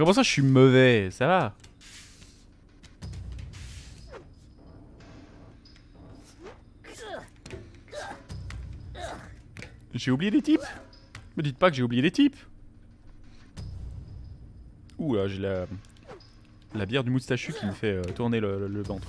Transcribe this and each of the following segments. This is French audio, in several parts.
Comment ça je suis mauvais? Ça va? J'ai oublié les types? Me dites pas que j'ai oublié les types. Ouh là j'ai la bière du moustachu qui me fait tourner le ventre.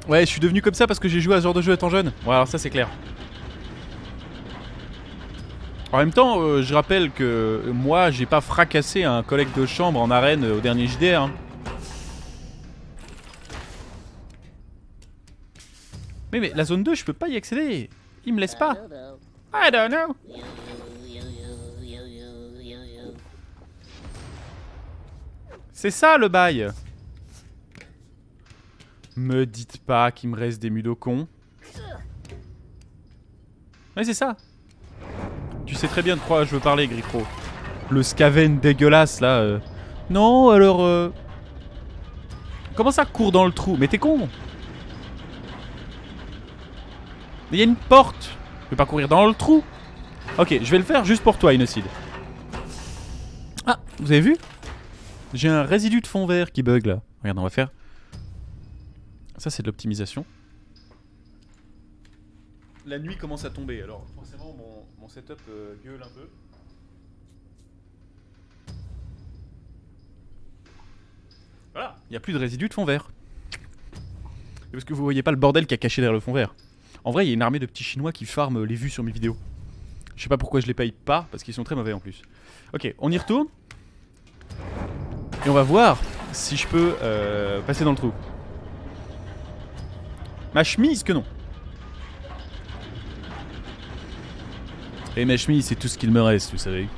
Ouais, je suis devenu comme ça parce que j'ai joué à ce genre de jeu étant jeune. Ouais, alors ça c'est clair. En même temps, je rappelle que moi, j'ai pas fracassé un collègue de chambre en arène au dernier JDR. Hein. Mais la zone 2, je peux pas y accéder. Il me laisse pas. I don't know. C'est ça le bail. Me dites pas qu'il me reste des mudokons. Ouais, c'est ça. Tu sais très bien de quoi je veux parler, Gricro. Le Skaven dégueulasse là. Non, alors. Comment ça court dans le trou? Mais t'es con. Il y a une porte. Je peux pas courir dans le trou. Ok, je vais le faire juste pour toi, Innocide. Ah, vous avez vu? J'ai un résidu de fond vert qui bug là. Regarde, on va faire. Ça, c'est de l'optimisation. La nuit commence à tomber, alors forcément mon setup gueule un peu. Voilà, il n'y a plus de résidus de fond vert. C'est parce que vous voyez pas le bordel qu'il y a caché derrière le fond vert. En vrai, il y a une armée de petits chinois qui farment les vues sur mes vidéos. Je sais pas pourquoi je les paye pas, parce qu'ils sont très mauvais en plus. Ok, on y retourne. Et on va voir si je peux passer dans le trou. Ma chemise que non. Et ma chemise, c'est tout ce qu'il me reste, vous savez.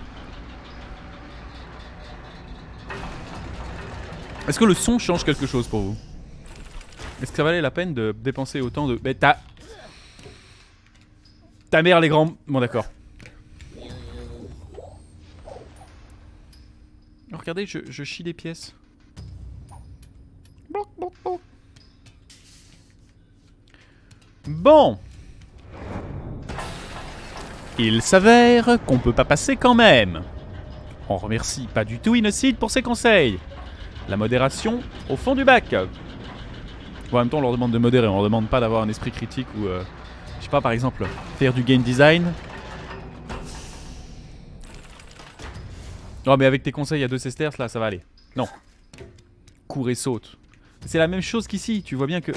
Est-ce que le son change quelque chose pour vous? Est-ce que ça valait la peine de dépenser autant de... Mais ta mère les grands... Bon d'accord. Oh, regardez, je chie des pièces. Bon. Il s'avère qu'on peut pas passer quand même. On remercie pas du tout Innocide pour ses conseils. La modération au fond du bac. Bon, en même temps on leur demande de modérer, on leur demande pas d'avoir un esprit critique ou... je sais pas, par exemple, faire du game design. Oh mais avec tes conseils à 2 sesterces là, ça va aller. Non. Cours et saute. C'est la même chose qu'ici, tu vois bien que...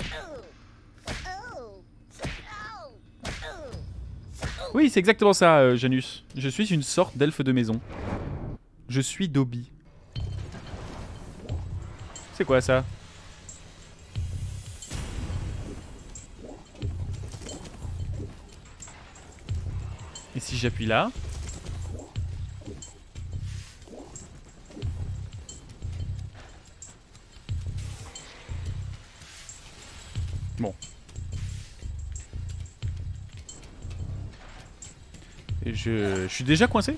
Oui, c'est exactement ça, Janus. Je suis une sorte d'elfe de maison. Je suis Dobby. C'est quoi ça? Et si j'appuie là? Bon. Et je suis déjà coincé?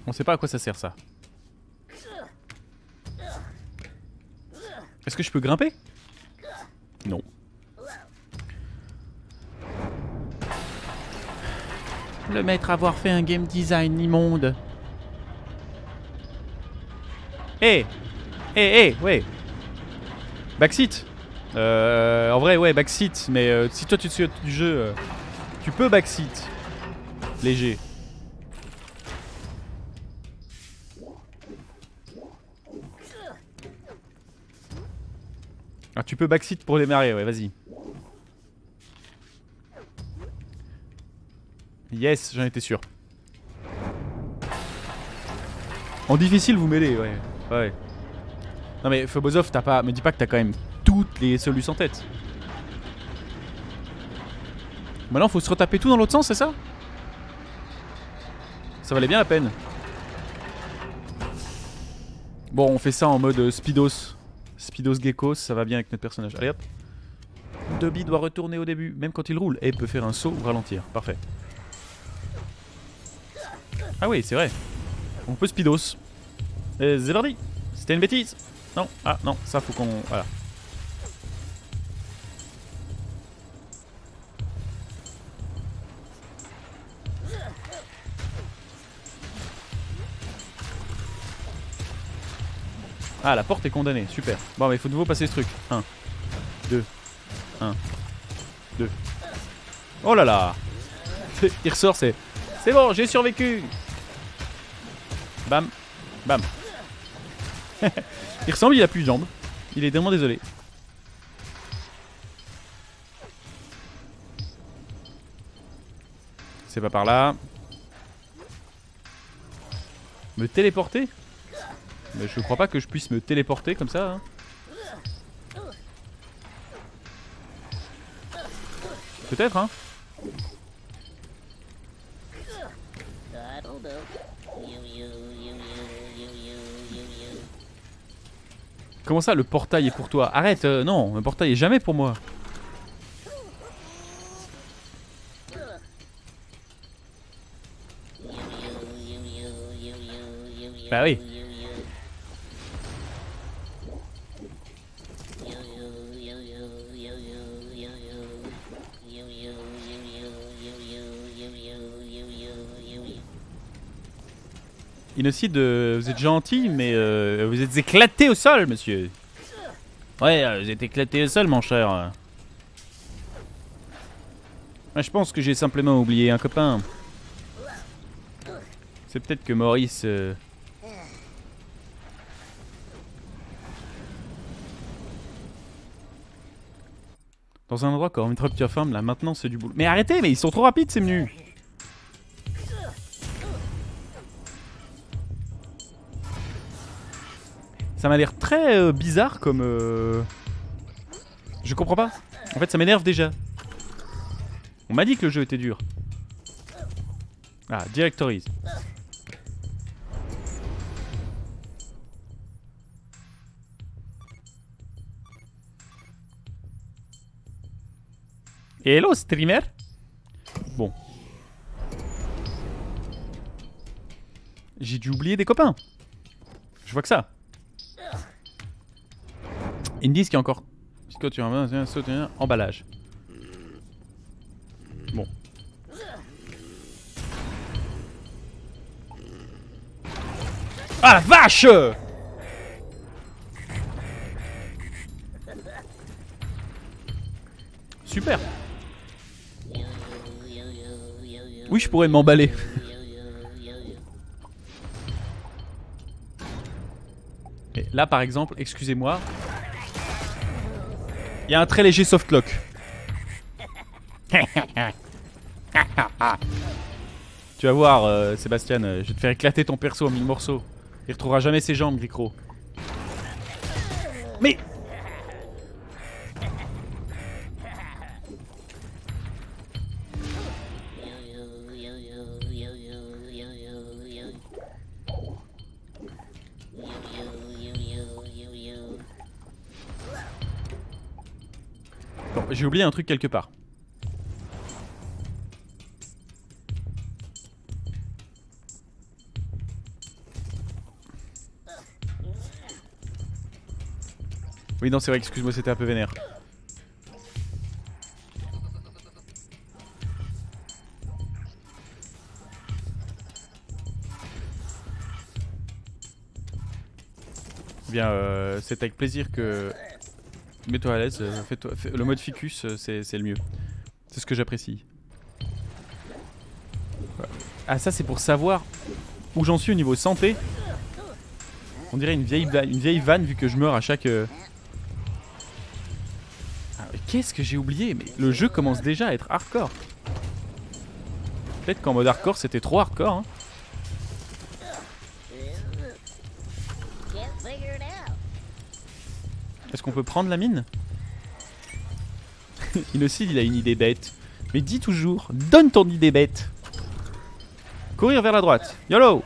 On sait pas à quoi ça sert ça. Est-ce que je peux grimper? Non. Le maître avoir fait un game design immonde. Eh ouais. Backseat. En vrai, ouais, backseat. Mais si toi tu te souviens du jeu, tu peux backseat. Léger. Ah, tu peux backseat pour démarrer, ouais, vas-y. Yes, j'en étais sûr. En difficile, vous m'aidez, ouais. Ouais. Non mais Phobosoph, t'as pas... Me dis pas que t'as quand même toutes les solutions en tête. Maintenant faut se retaper tout dans l'autre sens, c'est ça? Ça valait bien la peine. Bon, on fait ça en mode Speedos. Speedos Geckos, ça va bien avec notre personnage. Allez hop. Dobby doit retourner au début, même quand il roule. Et il peut faire un saut ou ralentir. Parfait. Ah oui, c'est vrai. On peut Speedos. C'est parti. C'était une bêtise. Non, ah non, ça faut qu'on... Voilà. Ah, la porte est condamnée, super. Bon, mais il faut de nouveau passer ce truc. 1, 2, 1, 2. Oh là là. Il ressort, c'est bon, j'ai survécu. Bam, bam. Il ressemble, il a plus de jambes. Il est vraiment désolé. C'est pas par là. Me téléporter? Mais je crois pas que je puisse me téléporter comme ça. Hein. Peut-être, hein. Comment ça, le portail est pour toi? Arrête, non, le portail est jamais pour moi. Bah oui. Innocide, vous êtes gentil, mais vous êtes éclaté au sol, monsieur. Ouais, vous êtes éclaté au sol, mon cher. Ouais, je pense que j'ai simplement oublié un copain. C'est peut-être que Maurice... Dans un endroit quand on interrupte your femme, là maintenant c'est du boulot. Mais arrêtez, mais ils sont trop rapides ces menus. Ça m'a l'air très bizarre comme... Je comprends pas. En fait ça m'énerve déjà. On m'a dit que le jeu était dur. Ah, Directories. Hello streamer. Bon. J'ai dû oublier des copains. Je vois que ça. Ils me disent qu'il y a encore... Emballage. Bon. Ah la vache! Super. Oui, je pourrais m'emballer. Et là, par exemple, excusez-moi. Il y a un très léger softlock. Tu vas voir, Sébastien, je vais te faire éclater ton perso en 1000 morceaux. Il retrouvera jamais ses jambes, Gricro. Mais... Bon, j'ai oublié un truc quelque part. Oui, non, c'est vrai, excuse-moi, c'était un peu vénère. Bien, c'est avec plaisir que... Mets-toi à l'aise, le mode ficus, c'est le mieux. C'est ce que j'apprécie. Ah, ça c'est pour savoir où j'en suis au niveau santé. On dirait une vieille vanne vu que je meurs à chaque... Ah, qu'est-ce que j'ai oublié? Mais le jeu commence déjà à être hardcore. Peut-être qu'en mode hardcore c'était trop hardcore, hein. Est-ce qu'on peut prendre la mine? Innocide, il a une idée bête. Mais dis toujours, donne ton idée bête. Courir vers la droite. YOLO.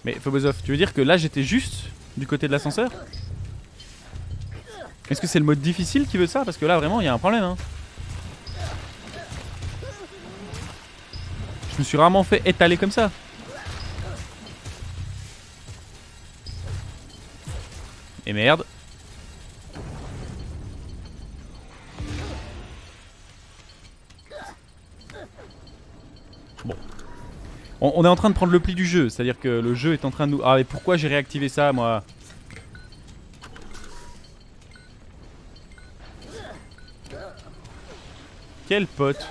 Mais Phobosoph, tu veux dire que là j'étais juste du côté de l'ascenseur? Est-ce que c'est le mode difficile qui veut ça? Parce que là vraiment il y a un problème hein. Je me suis rarement fait étaler comme ça. Et merde. Bon. On est en train de prendre le pli du jeu, c'est-à-dire que le jeu est en train de nous... Ah mais pourquoi j'ai réactivé ça moi? Quel pote.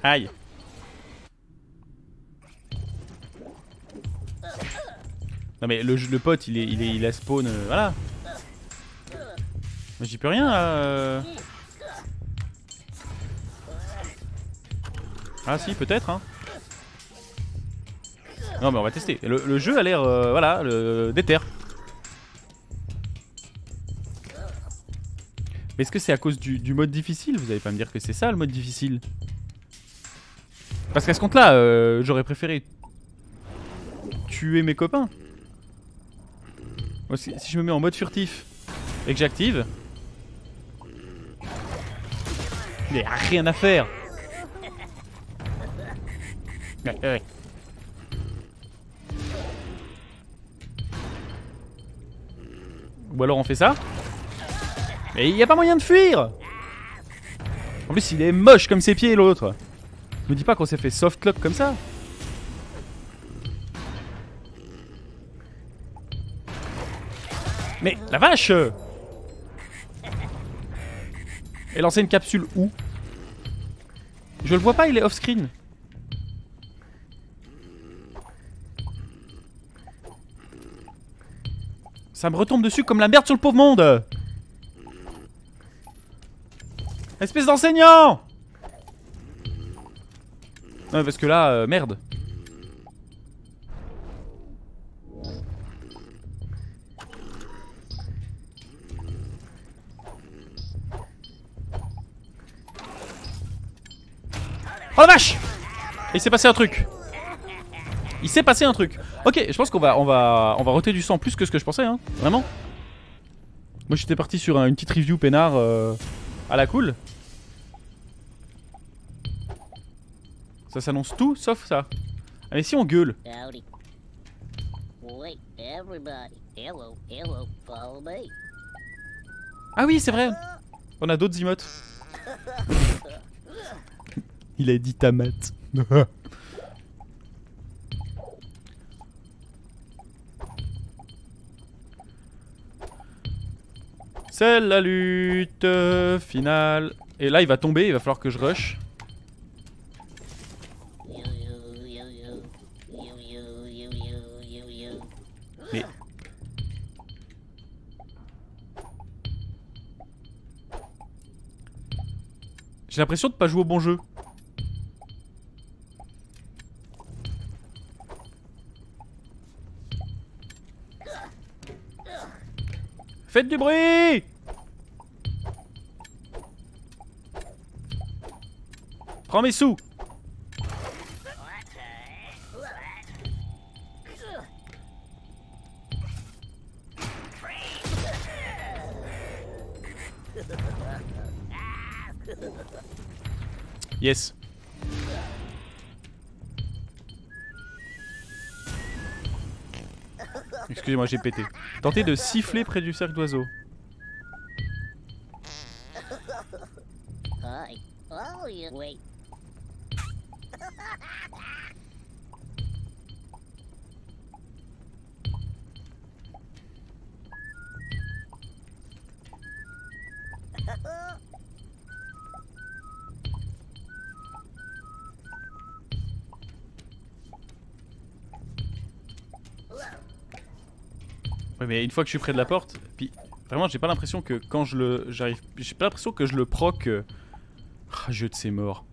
Aïe. Non mais le pote il a spawn, voilà. J'y peux rien là. Ah si peut-être hein. Non mais on va tester. Le jeu a l'air voilà, déter. Mais est-ce que c'est à cause du mode difficile? Vous allez pas me dire que c'est ça le mode difficile? Parce qu'à ce compte là j'aurais préféré tuer mes copains. Moi, si je me mets en mode furtif et que j'active, il n'y a rien à faire. Ouais. Ou alors on fait ça. Mais il n'y a pas moyen de fuir. En plus il est moche comme ses pieds l'autre. Me dis pas qu'on s'est fait softlock comme ça. Mais la vache! Et lancer une capsule où? Je le vois pas, il est off-screen. Ça me retombe dessus comme la merde sur le pauvre monde. Espèce d'enseignant! Non parce que là, merde. Oh la vache! Il s'est passé un truc. Il s'est passé un truc. Ok, je pense qu'on va roter du sang plus que ce que je pensais, hein. Vraiment. Moi j'étais parti sur une petite review peinard à la cool. Ça s'annonce tout sauf ça. Ah mais si on gueule. Ah oui c'est vrai. On a d'autres emotes. Il a dit tamate. C'est la lutte finale. Et là il va tomber, il va falloir que je rush. Mais... j'ai l'impression de pas jouer au bon jeu. Faites du bruit! Prends mes sous! Yes. Excusez-moi, j'ai pété. Tentez de siffler près du cercle d'oiseaux. Ouais mais une fois que je suis près de la porte, puis vraiment j'ai pas l'impression que quand j'arrive, j'ai pas l'impression que je le proc Ah, jeu de ses morts.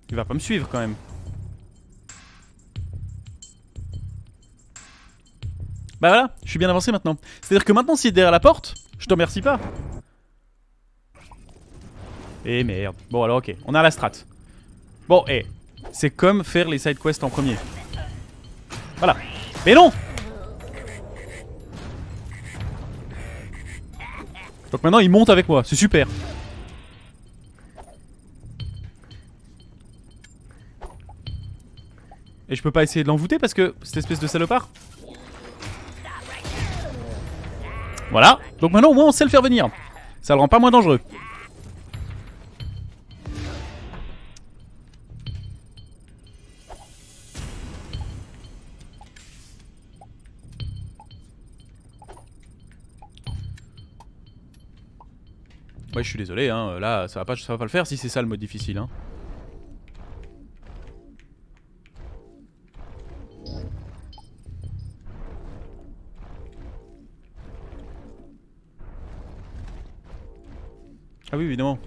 Il va pas me suivre quand même. Bah voilà, je suis bien avancé maintenant. C'est-à-dire que maintenant s'il est derrière la porte, je te remercie pas. Eh merde. Bon alors ok, on a la strat. Bon, c'est comme faire les side quests en premier. Voilà. Mais non! Donc maintenant il monte avec moi, c'est super. Et je peux pas essayer de l'envoûter parce que cette espèce de salopard. Voilà. Donc maintenant au moins on sait le faire venir. Ça le rend pas moins dangereux. Ouais, je suis désolé, hein. Là ça va pas le faire si c'est ça le mode difficile, hein. Ah oui, évidemment.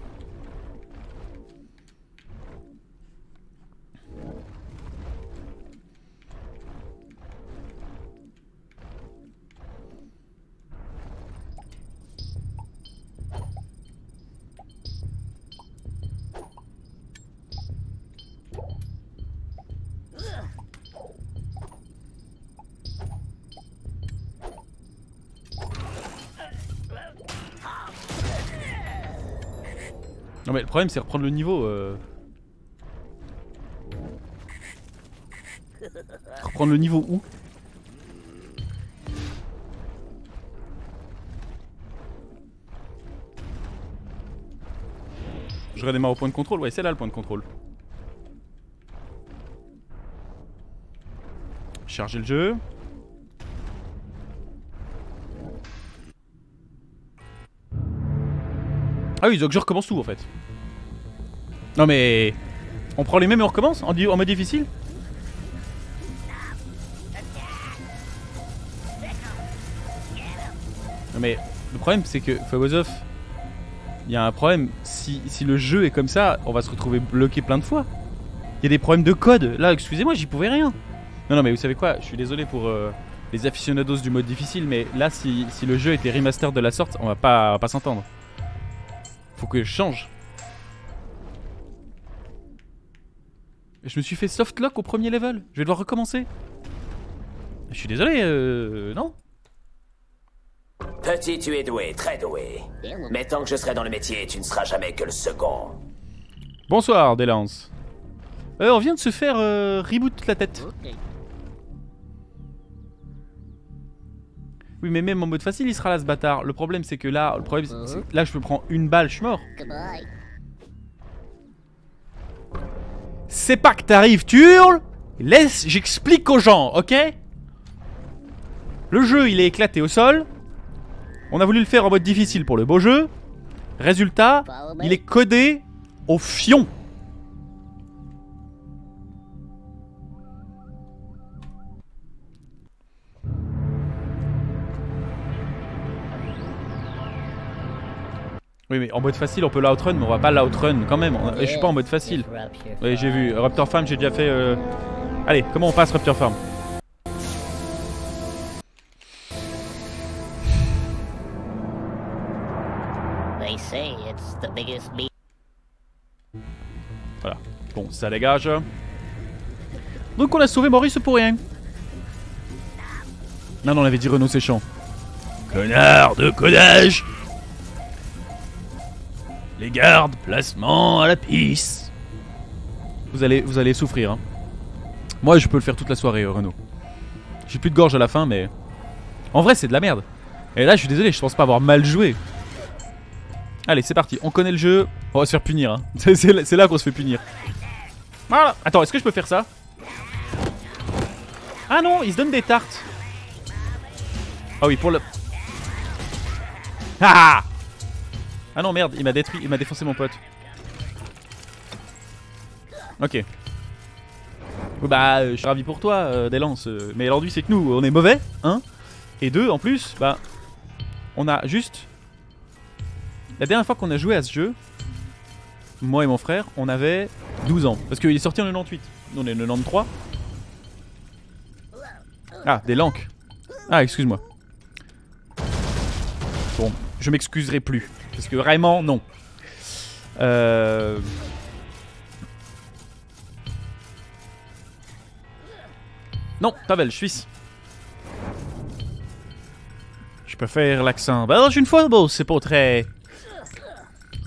Non mais le problème c'est reprendre le niveau. Reprendre le niveau où? Je redémarre au point de contrôle. Ouais, c'est là le point de contrôle. Charger le jeu. Ah oui, donc je recommence tout en fait. Non mais... On prend les mêmes et on recommence en mode difficile? Non mais le problème c'est que Fagozof, il y a un problème. Si le jeu est comme ça, on va se retrouver bloqué plein de fois. Il y a des problèmes de code. Là, excusez-moi, j'y pouvais rien. Non mais vous savez quoi? Je suis désolé pour les aficionados du mode difficile, mais là si le jeu était remaster de la sorte, on va pas s'entendre. Faut que je change. Je me suis fait softlock au premier level. Je vais devoir recommencer. Je suis désolé, non? Petit, tu es doué, très doué. Mais tant que je serai dans le métier, tu ne seras jamais que le second. Bonsoir, Delance. On vient de se faire reboot la tête. Oui, mais même en mode facile, il sera là ce bâtard. Le problème, c'est que là, là, je me prends une balle, je suis mort. C'est pas que t'arrives, tu hurles. Laisse, j'explique aux gens, ok? Le jeu, il est éclaté au sol. On a voulu le faire en mode difficile pour le beau jeu. Résultat, il est codé au fion. Oui mais en mode facile on peut l'outrun mais on va pas l'outrun quand même. Je suis pas en mode facile. Oui j'ai vu. Raptor Farm j'ai déjà fait... Allez, comment on passe Raptor Farm? Voilà. Bon, ça dégage. Donc on a sauvé Maurice pour rien. Non, on avait dit Renaud Séchant. Connard de codage. Les gardes, placement à la pisse. Vous allez souffrir, hein. Moi, je peux le faire toute la soirée, Renaud. J'ai plus de gorge à la fin, mais... En vrai, c'est de la merde. Et là, je suis désolé, je pense pas avoir mal joué. Allez, c'est parti. On connaît le jeu. On va se faire punir, hein. C'est là qu'on se fait punir. Voilà. Attends, est-ce que je peux faire ça? Ah non, il se donne des tartes. Ah oui, pour le... Ah! Ah non, merde, il m'a détruit, il m'a défoncé mon pote. Ok. Bah, je suis ravi pour toi, des lances. Mais l'enduit, c'est que nous, on est mauvais, hein. Et deux, en plus, bah, on a juste. La dernière fois qu'on a joué à ce jeu, moi et mon frère, on avait 12 ans. Parce qu'il est sorti en 98. Nous, on est 93. Ah, des lanques. Ah, excuse-moi. Bon, je m'excuserai plus. Parce que vraiment, non. Non, Tavel, suisse. Je peux faire l'accent. Bah, une fois, bon, c'est pas très.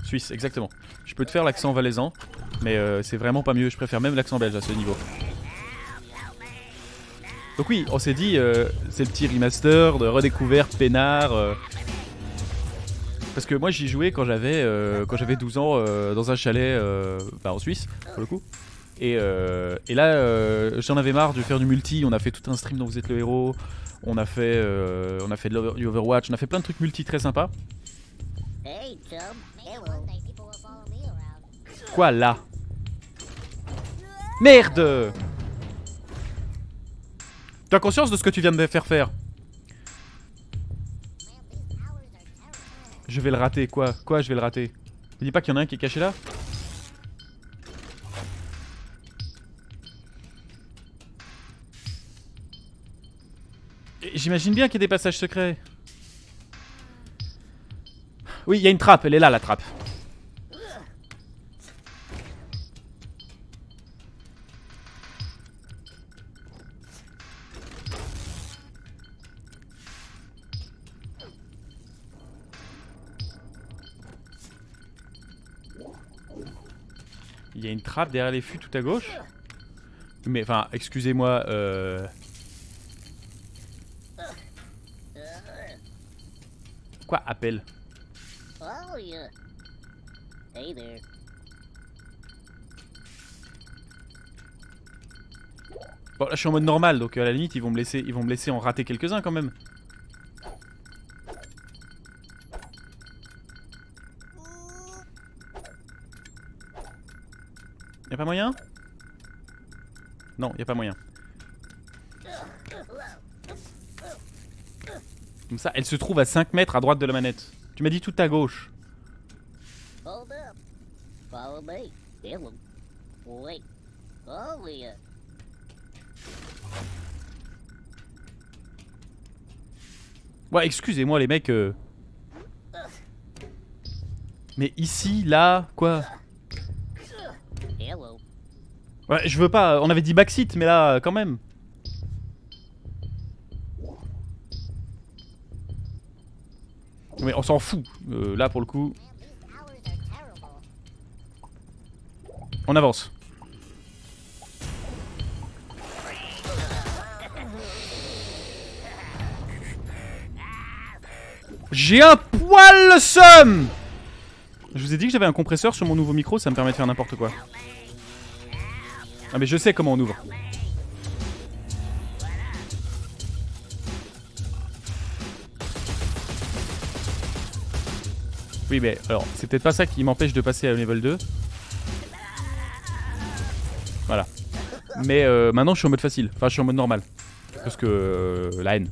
Suisse, exactement. Je peux te faire l'accent valaisan. Mais c'est vraiment pas mieux. Je préfère même l'accent belge à ce niveau. Donc, oui, on s'est dit, c'est le petit remaster de redécouverte peinard. Parce que moi j'y jouais quand j'avais 12 ans dans un chalet en Suisse pour le coup. Et là j'en avais marre de faire du multi. On a fait tout un stream dont vous êtes le héros. On a fait du Overwatch. On a fait plein de trucs multi très sympas. Quoi là? Merde! Tu as conscience de ce que tu viens de me faire? Je vais le rater, quoi? Quoi, je vais le rater? Tu dis pas qu'il y en a un qui est caché là? J'imagine bien qu'il y a des passages secrets. Oui, il y a une trappe, elle est là la trappe. Il y a une trappe derrière les fûts tout à gauche. Mais enfin, excusez-moi, Quoi, appel? Bon, là je suis en mode normal, donc à la limite ils vont me laisser en rater quelques-uns quand même. Y'a pas moyen? Non, y'a pas moyen. Comme ça, elle se trouve à 5 mètres à droite de la manette. Tu m'as dit tout à gauche. Ouais, excusez-moi les mecs. Mais ici, là, quoi? Ouais, je veux pas. On avait dit backseat, mais là, quand même. Mais on s'en fout. Là, pour le coup. On avance. J'ai un poil le seum. Je vous ai dit que j'avais un compresseur sur mon nouveau micro, ça me permet de faire n'importe quoi. Ah mais je sais comment on ouvre. Oui mais alors c'est peut-être pas ça qui m'empêche de passer à level 2. Voilà. Mais maintenant je suis en mode facile. Enfin je suis en mode normal. Parce que la haine.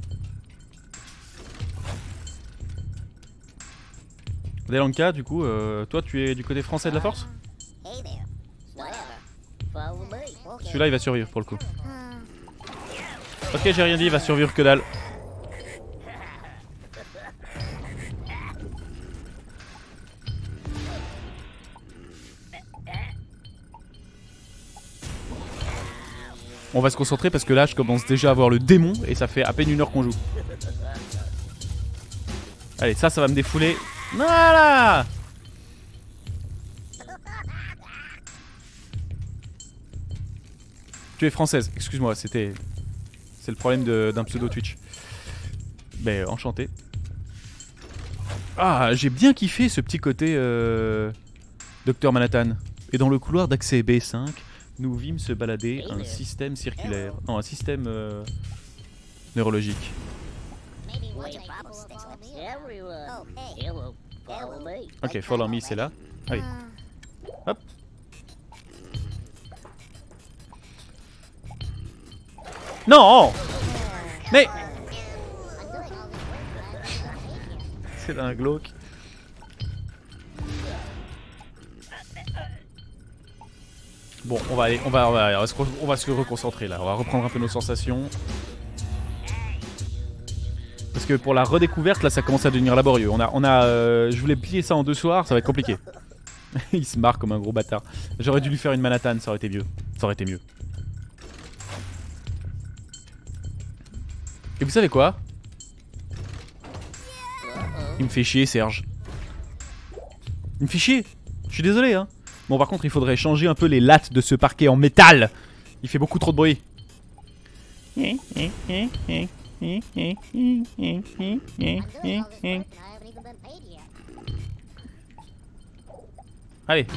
Delanka du coup, toi tu es du côté français de la force? Celui-là il va survivre pour le coup. Ok j'ai rien dit, il va survivre que dalle. On va se concentrer parce que là je commence déjà à voir le démon et ça fait à peine 1 heure qu'on joue. Allez ça va me défouler. Voilà. Tu es française, excuse-moi, c'est le problème d'un pseudo Twitch. Mais enchanté. Ah, j'ai bien kiffé ce petit côté Docteur Manhattan. Et dans le couloir d'accès B5, nous vîmes se balader un système circulaire. Non, un système neurologique. Ok, follow me, c'est là. Ah oui. Hop. Non. Mais... C'est un glauque. Bon, on va aller, on va se reconcentrer là. On va reprendre un peu nos sensations. Parce que pour la redécouverte, là, ça commence à devenir laborieux. Je voulais plier ça en 2 soirs, ça va être compliqué. Il se marre comme un gros bâtard. J'aurais dû lui faire une Manhattan, ça aurait été mieux. Ça aurait été mieux. Et vous savez quoi? Il me fait chier, Serge. Il me fait chier. Je suis désolé, hein. Bon, par contre, il faudrait changer un peu les lattes de ce parquet en métal. Il fait beaucoup trop de bruit. Allez.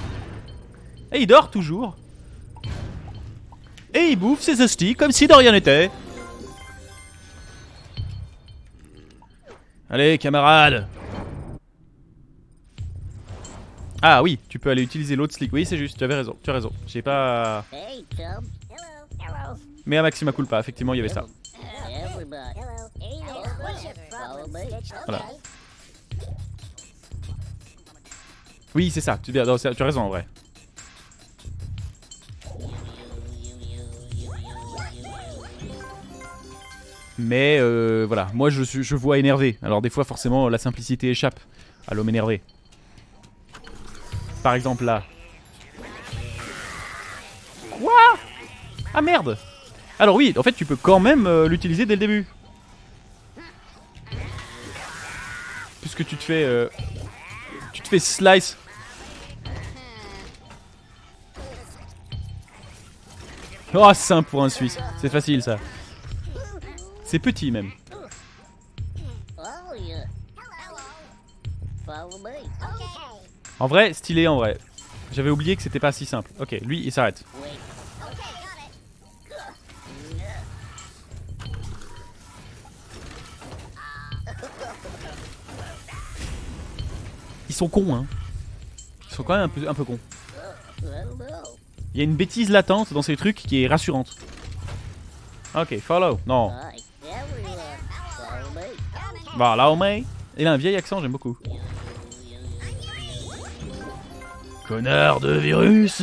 Et il dort toujours. Et il bouffe ses hosties comme si de rien n'était. Allez, camarade. Ah oui, tu peux aller utiliser l'autre slick. Oui, c'est juste, tu avais raison, tu as raison. J'ai pas... Mais à Maxima culpa, effectivement, il y avait ça. Voilà. Oui, c'est ça, tu as raison en vrai. Mais voilà, moi je vois énervé. Alors des fois forcément la simplicité échappe à l'homme énervé. Par exemple là. Quoi? Ah merde. Alors oui, en fait tu peux quand même l'utiliser dès le début. Puisque tu te fais slice. Oh, simple pour un Suisse. C'est facile ça. C'est petit même. En vrai, stylé en vrai. J'avais oublié que c'était pas si simple. Ok, lui il s'arrête. Ils sont cons hein. Ils sont quand même un peu cons. Il y a une bêtise latente dans ces trucs qui est rassurante. Ok, follow. Non. Follow me. Il a un vieil accent, j'aime beaucoup. Connard de virus.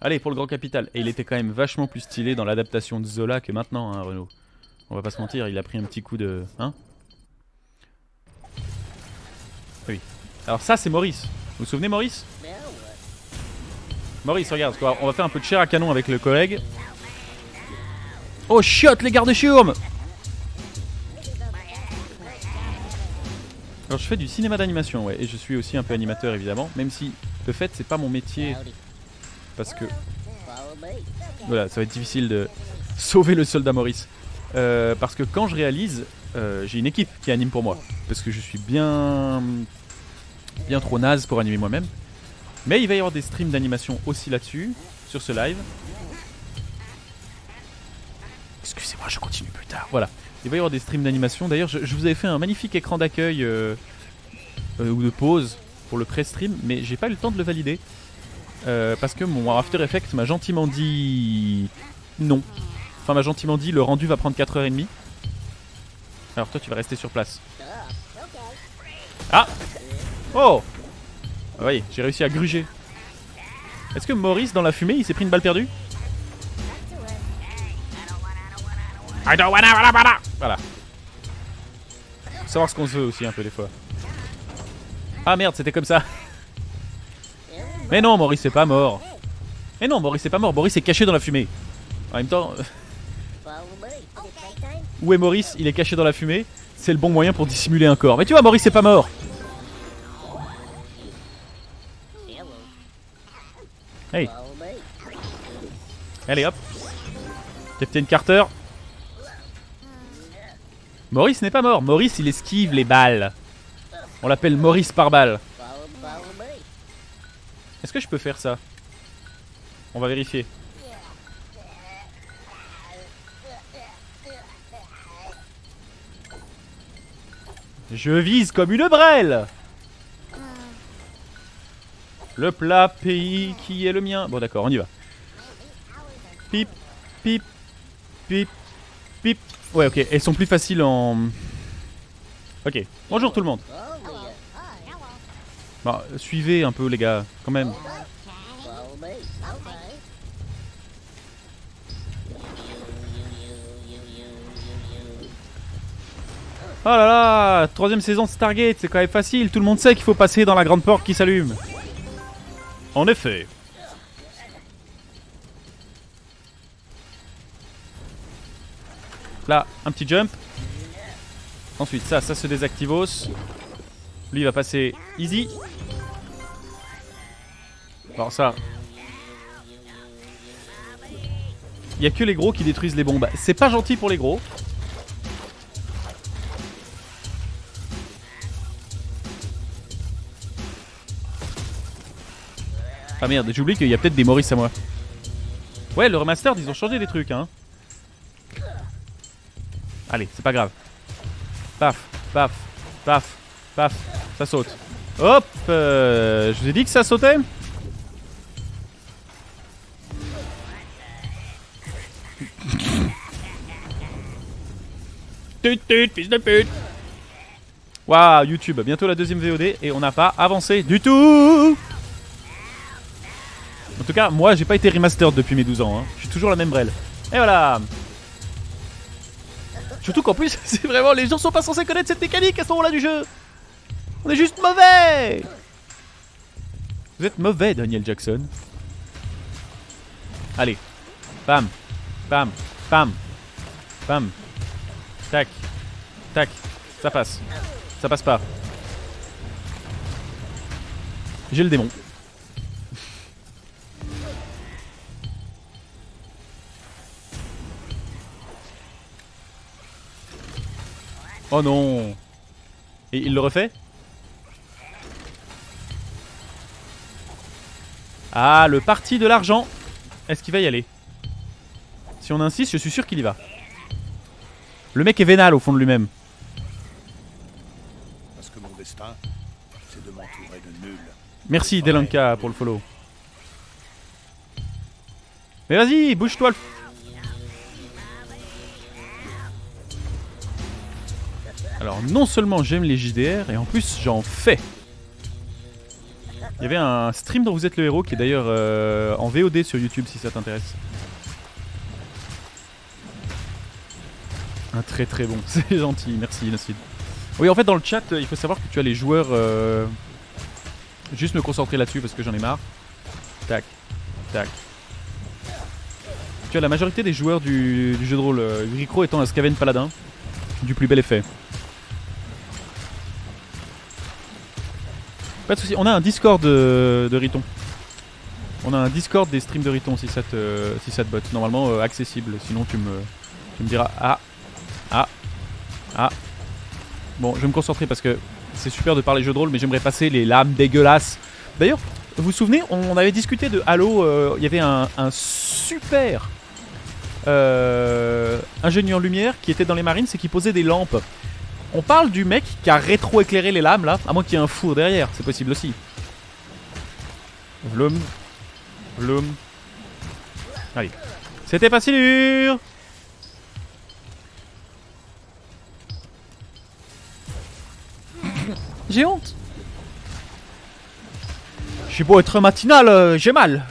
Allez, pour le grand capital. Et il était quand même vachement plus stylé dans l'adaptation de Zola que maintenant, hein, Renaud. On va pas se mentir, il a pris un petit coup de... Hein? Oui. Alors ça, c'est Maurice. Vous vous souvenez, Maurice? Maurice, regarde, on va faire un peu de chair à canon avec le collègue. Oh, chiotte, les gardes-chiourmes! Alors, je fais du cinéma d'animation, ouais, et je suis aussi un peu animateur, évidemment. Même si, de fait, c'est pas mon métier. Parce que... Voilà, ça va être difficile de sauver le soldat Maurice. Parce que quand je réalise, j'ai une équipe qui anime pour moi. Parce que je suis bien trop naze pour animer moi-même. Mais il va y avoir des streams d'animation aussi là-dessus, sur ce live. Excusez-moi, je continue plus tard. Voilà, il va y avoir des streams d'animation. D'ailleurs, je vous avais fait un magnifique écran d'accueil ou de pause pour le pré-stream, mais j'ai pas eu le temps de le valider. Parce que mon After Effects m'a gentiment dit non. Enfin, m'a gentiment dit le rendu va prendre 4h30. Alors toi, tu vas rester sur place. Ah! Oh! Ah oui, j'ai réussi à gruger. Est-ce que Maurice, dans la fumée, il s'est pris une balle perdue? Voilà. Faut savoir ce qu'on se veut aussi un peu des fois. Ah merde, c'était comme ça. Mais non, Maurice est pas mort. Mais non, Maurice est pas mort. Maurice est caché dans la fumée. En même temps... Où est Maurice? Il est caché dans la fumée. C'est le bon moyen pour dissimuler un corps. Mais tu vois, Maurice est pas mort. Hey. Allez hop. Captain Carter. Maurice n'est pas mort. Maurice il esquive les balles. On l'appelle Maurice par balle. Est-ce que je peux faire ça? On va vérifier. Je vise comme une brêle. Le plat pays qui est le mien. Bon d'accord, on y va. Pip, pip, pip, pip. Ouais, ok, elles sont plus faciles en... Ok, bonjour tout le monde. Bon, suivez un peu les gars, quand même. Oh là là, 3ème saison de Stargate, c'est quand même facile. Tout le monde sait qu'il faut passer dans la grande porte qui s'allume. En effet. Là, un petit jump. Ensuite, ça se désactivos. Lui, il va passer easy. Alors ça... Il n'y a que les gros qui détruisent les bombes. C'est pas gentil pour les gros. Ah merde, j'oublie qu'il y a peut-être des Maurice à moi. Ouais, le remastered, ils ont changé des trucs, hein. Allez, c'est pas grave. Paf, paf, paf, paf, ça saute. Hop, je vous ai dit que ça sautait. Tut tut, fils de pute. Waouh, YouTube, bientôt la 2ème VOD et on n'a pas avancé du tout. En tout cas, moi, j'ai pas été remastered depuis mes 12 ans. Hein. Je suis toujours la même brelle. Et voilà. Surtout qu'en plus, c'est vraiment... Les gens sont pas censés connaître cette mécanique à ce moment-là du jeu. On est juste mauvais. Vous êtes mauvais, Daniel Jackson. Allez. Bam. Bam. Bam. Bam. Tac. Tac. Ça passe. Ça passe pas. J'ai le démon. Oh non. Et il le refait? Ah, le parti de l'argent. Est-ce qu'il va y aller? Si on insiste, je suis sûr qu'il y va. Le mec est vénal au fond de lui-même. Parce que mon destin, c'est de m'entourer de nuls. Merci Delanka pour le follow. Mais vas-y, bouge-toi le... Alors non seulement j'aime les JDR, et en plus j'en fais. Il y avait un stream dont vous êtes le héros qui est d'ailleurs en VOD sur YouTube si ça t'intéresse. Un très très bon, c'est gentil, merci Nocid. Oui, en fait dans le chat il faut savoir que tu as les joueurs... Juste me concentrer là-dessus parce que j'en ai marre. Tac, tac. Tu as la majorité des joueurs du jeu de rôle, Ricro étant un Skaven Paladin, du plus bel effet. Pas de soucis, on a un Discord de Riton. On a un Discord des streams de Riton si ça te botte. Normalement accessible, sinon tu me diras ah. Bon, je vais me concentrer parce que c'est super de parler jeu de rôle, mais j'aimerais passer les lames dégueulasses. D'ailleurs, vous vous souvenez, on avait discuté de Halo, il y avait un super ingénieur lumière qui était dans les Marines et qui posait des lampes. On parle du mec qui a rétro-éclairé les lames là, à moins qu'il y ait un four derrière, c'est possible aussi. Vloom. Vloom. Allez. C'était pas si dur. J'ai honte. J'ai beau être matinal, j'ai mal.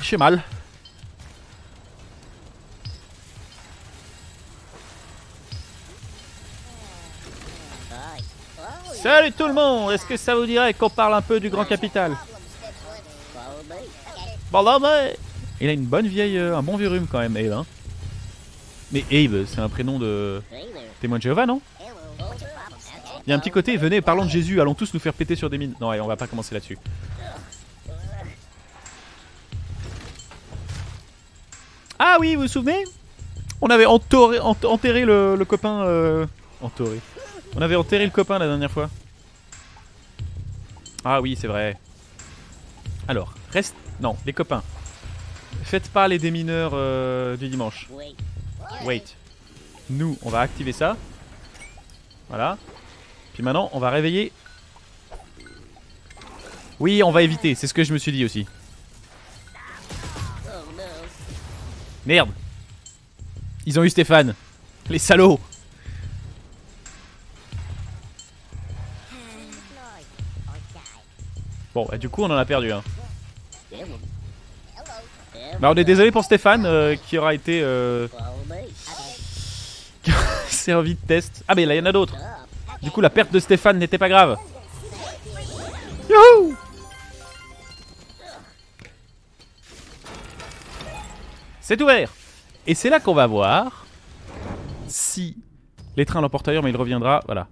Salut tout le monde, est-ce que ça vous dirait qu'on parle un peu du grand capital? Il a une bonne vieille, un bon vieux rhume quand même, Abe, hein. Mais Abe, c'est un prénom de témoin de Jéhovah, non? Il y a un petit côté, venez, parlons de Jésus, allons tous nous faire péter sur des mines. Non, allez, on va pas commencer là-dessus. Ah oui, vous vous souvenez? On avait enterré le copain... Enterré. On avait enterré le copain la dernière fois. Ah oui, c'est vrai. Alors, reste... Non, les copains. Faites pas les démineurs du dimanche. Wait. Nous, on va activer ça. Voilà. Puis maintenant, on va réveiller... Oui, on va éviter. C'est ce que je me suis dit aussi. Merde. Ils ont eu Stéphane. Les salauds. Bon, bah, du coup, on en a perdu un. Bah, on est désolé pour Stéphane qui aura été qui aura servi de test. Ah, mais là, il y en a d'autres. Du coup, la perte de Stéphane n'était pas grave. Youhou! C'est ouvert. Et c'est là qu'on va voir si l'étreint l'emporte ailleurs, mais il reviendra. Voilà.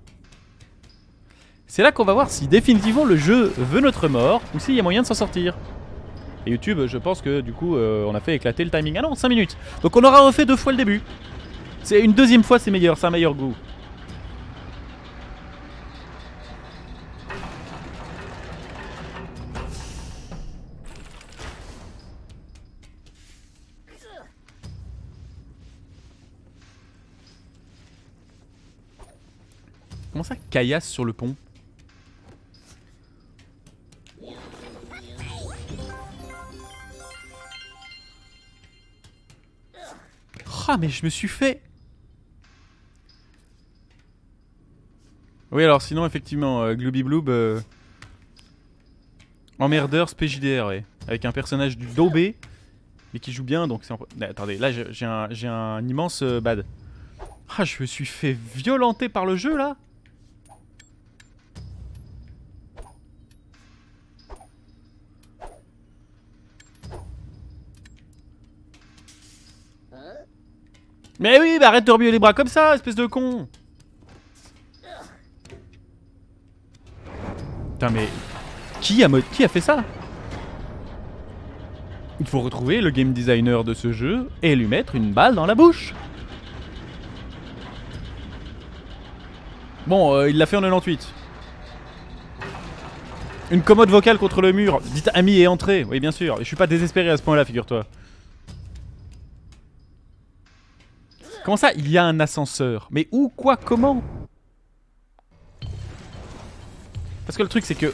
C'est là qu'on va voir si définitivement le jeu veut notre mort ou s'il y a moyen de s'en sortir. Et YouTube, je pense que du coup, on a fait éclater le timing. Ah non, 5 minutes. Donc on aura refait 2 fois le début. C'est une deuxième fois, c'est meilleur, c'est un meilleur goût. Comment ça, caillasse sur le pont? Ah, mais je me suis fait... Oui, alors sinon, effectivement, Glooby Bloob... Emmerdeur SPJDR, ouais. Avec un personnage du Dobé, mais qui joue bien, donc c'est... Attendez, là, j'ai un immense bad. Ah, je me suis fait violenter par le jeu, là. Mais oui, bah arrête de remuer les bras comme ça, espèce de con. Putain, mais... Qui a fait ça? Il faut retrouver le game designer de ce jeu et lui mettre une balle dans la bouche. Bon, il l'a fait en 98. Une commode vocale contre le mur. Dites ami et entrée. Oui, bien sûr. Je suis pas désespéré à ce point-là, figure-toi. Comment ça, il y a un ascenseur? Mais où, quoi, comment? Parce que le truc, c'est que...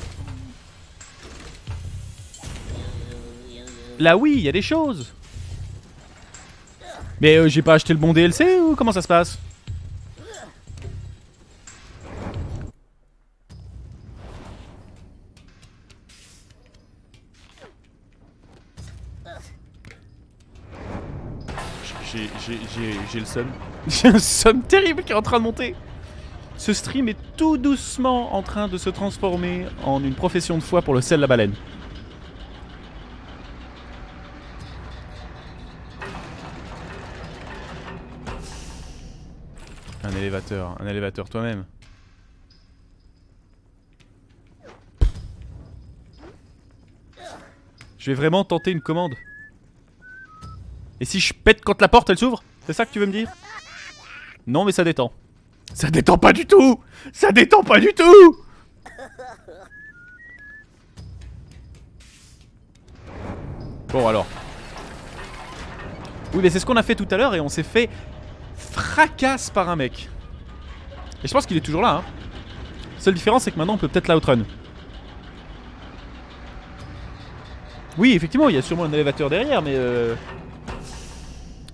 Là, oui, il y a des choses. Mais j'ai pas acheté le bon DLC ou comment ça se passe? J'ai le seum. J'ai un seum terrible qui est en train de monter. Ce stream est tout doucement en train de se transformer en une profession de foi pour le sel la baleine. Un élévateur toi-même. Je vais vraiment tenter une commande. Et si je pète quand la porte elle s'ouvre? C'est ça que tu veux me dire? Non mais ça détend. Ça détend pas du tout! Ça détend pas du tout! Bon alors. Oui mais c'est ce qu'on a fait tout à l'heure et on s'est fait fracasse par un mec. Et je pense qu'il est toujours là hein. Seule différence c'est que maintenant on peut peut-être l'outrun. Oui effectivement il y a sûrement un élévateur derrière mais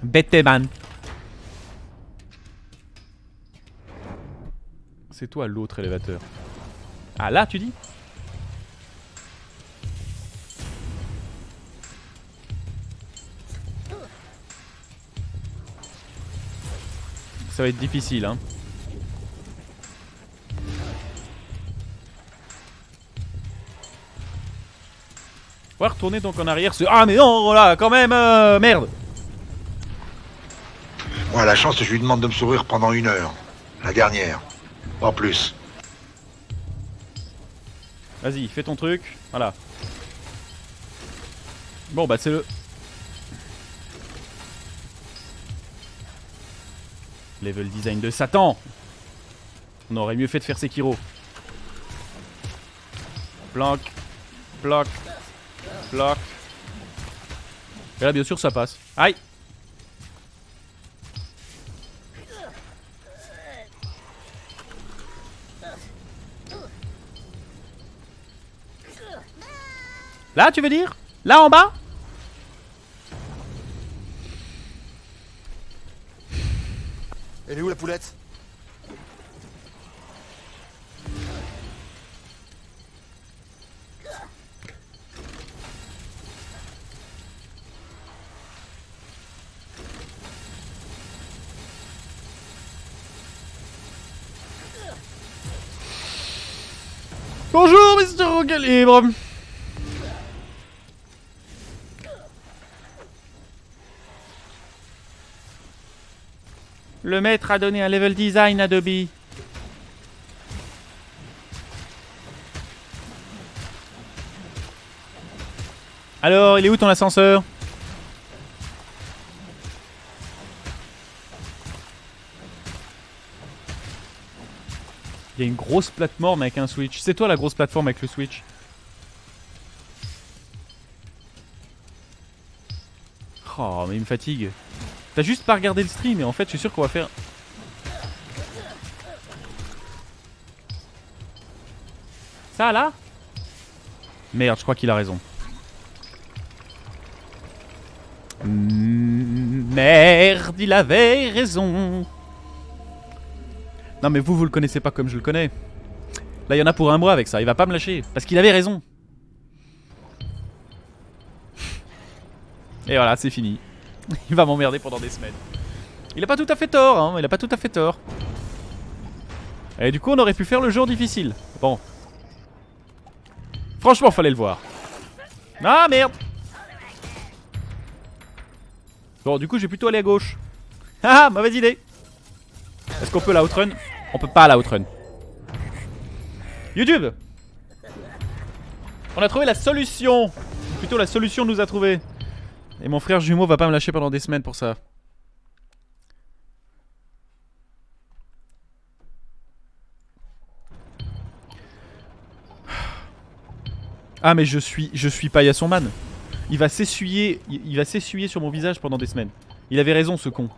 Betteman. C'est toi l'autre élévateur. Ah là tu dis? Ça va être difficile hein. On va retourner donc en arrière. Ah mais non là quand même merde. Moi, à la chance, je lui demande de me sourire pendant 1 heure. La dernière. Pas plus. Vas-y, fais ton truc. Voilà. Bon, bah c'est le... Level design de Satan. On aurait mieux fait de faire Sekiro. Planque. Bloc. Bloc. Et là, bien sûr, ça passe. Aïe. Là, tu veux dire? Là, en bas? Elle est où Bonjour, Mr. Rocket Libre. Le maître a donné un level design à Dobby. Alors, il est où ton ascenseur? Il y a une grosse plateforme avec un switch. C'est toi la grosse plateforme avec le switch. Oh, mais il me fatigue. T'as juste pas regardé le stream et en fait, je suis sûr qu'on va faire... Ça là? Merde, je crois qu'il a raison. Merde, il avait raison. Non mais vous le connaissez pas comme je le connais. Là il y en a pour un mois avec ça, il va pas me lâcher. Parce qu'il avait raison. Et voilà, c'est fini. Il va m'emmerder pendant des semaines. Il a pas tout à fait tort, hein, il a pas tout à fait tort. Et du coup on aurait pu faire le jour difficile. Bon. Franchement fallait le voir. Ah merde. Bon du coup je vais plutôt aller à gauche. Ah mauvaise idée. Est-ce qu'on peut la outrun? On peut pas la outrun. YouTube. On a trouvé la solution. Plutôt la solution nous a trouvé. Et mon frère jumeau va pas me lâcher pendant des semaines pour ça. Ah mais je suis Paillasson Man. Il va s'essuyer sur mon visage pendant des semaines. Il avait raison ce con.